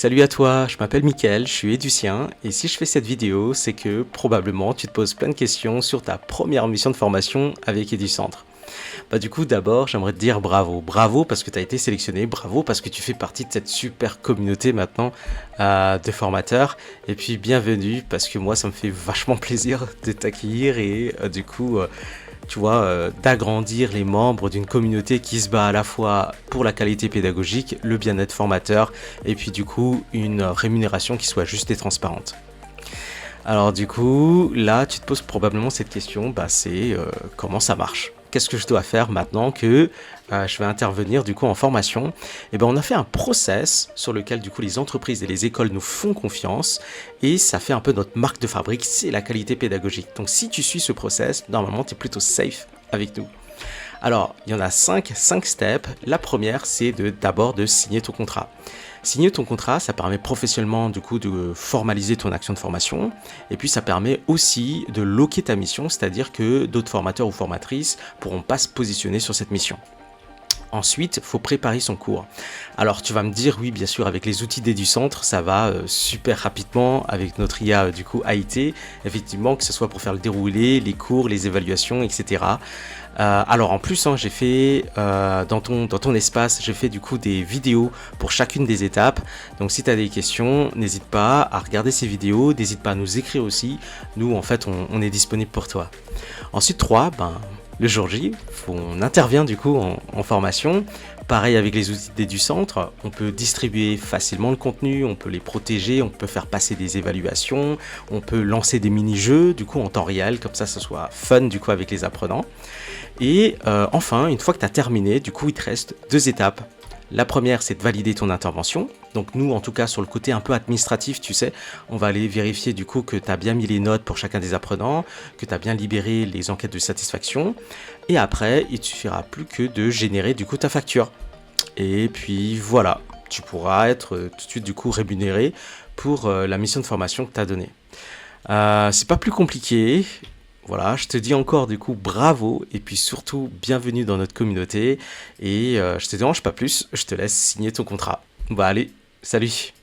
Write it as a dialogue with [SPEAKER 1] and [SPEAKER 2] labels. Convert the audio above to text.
[SPEAKER 1] Salut à toi, je m'appelle Mickaël, je suis éducien et si je fais cette vidéo, c'est que probablement tu te poses plein de questions sur ta première mission de formation avec EduCentre. Du coup, d'abord, j'aimerais te dire bravo. Bravo parce que tu as été sélectionné, bravo parce que tu fais partie de cette super communauté maintenant de formateurs. Et puis, bienvenue parce que moi, ça me fait vachement plaisir de t'accueillir et tu vois, d'agrandir les membres d'une communauté qui se bat à la fois pour la qualité pédagogique, le bien-être formateur et puis du coup, une rémunération qui soit juste et transparente. Alors du coup, là, tu te poses probablement cette question, c'est comment ça marche? Qu'est-ce que je dois faire maintenant que je vais intervenir du coup en formation? On a fait un process sur lequel du coup les entreprises et les écoles nous font confiance et ça fait un peu notre marque de fabrique, c'est la qualité pédagogique. Donc si tu suis ce process, normalement tu es plutôt safe avec nous. Alors, il y en a 5 steps. La première, c'est d'abord de signer ton contrat. Signer ton contrat, ça permet professionnellement du coup de formaliser ton action de formation et puis ça permet aussi de loquer ta mission, c'est-à-dire que d'autres formateurs ou formatrices pourront pas se positionner sur cette mission. Ensuite, il faut préparer son cours. Alors, tu vas me dire, oui, bien sûr, avec les outils d'EduCentre, ça va super rapidement avec notre IA du coup AIT, effectivement, que ce soit pour faire le déroulé, les cours, les évaluations, etc. Alors en plus, j'ai fait dans ton espace, j'ai fait du coup des vidéos pour chacune des étapes. Donc si tu as des questions, n'hésite pas à regarder ces vidéos, n'hésite pas à nous écrire aussi. Nous, en fait, on est disponible pour toi. Ensuite, 3, le jour J, on intervient du coup en formation. Pareil avec les outils d'EduCentre, on peut distribuer facilement le contenu, on peut les protéger, on peut faire passer des évaluations, on peut lancer des mini-jeux du coup en temps réel, comme ça soit fun du coup avec les apprenants. Et enfin, une fois que tu as terminé, du coup il te reste 2 étapes. La première, c'est de valider ton intervention. Donc nous, en tout cas, sur le côté un peu administratif, tu sais, on va aller vérifier du coup que tu as bien mis les notes pour chacun des apprenants, que tu as bien libéré les enquêtes de satisfaction. Et après, il ne suffira plus que de générer du coup ta facture. Et puis voilà, tu pourras être tout de suite du coup rémunéré pour la mission de formation que tu as donnée. C'est pas plus compliqué. Voilà, je te dis encore du coup bravo et puis surtout bienvenue dans notre communauté et je te dérange pas plus, je te laisse signer ton contrat. Allez, salut.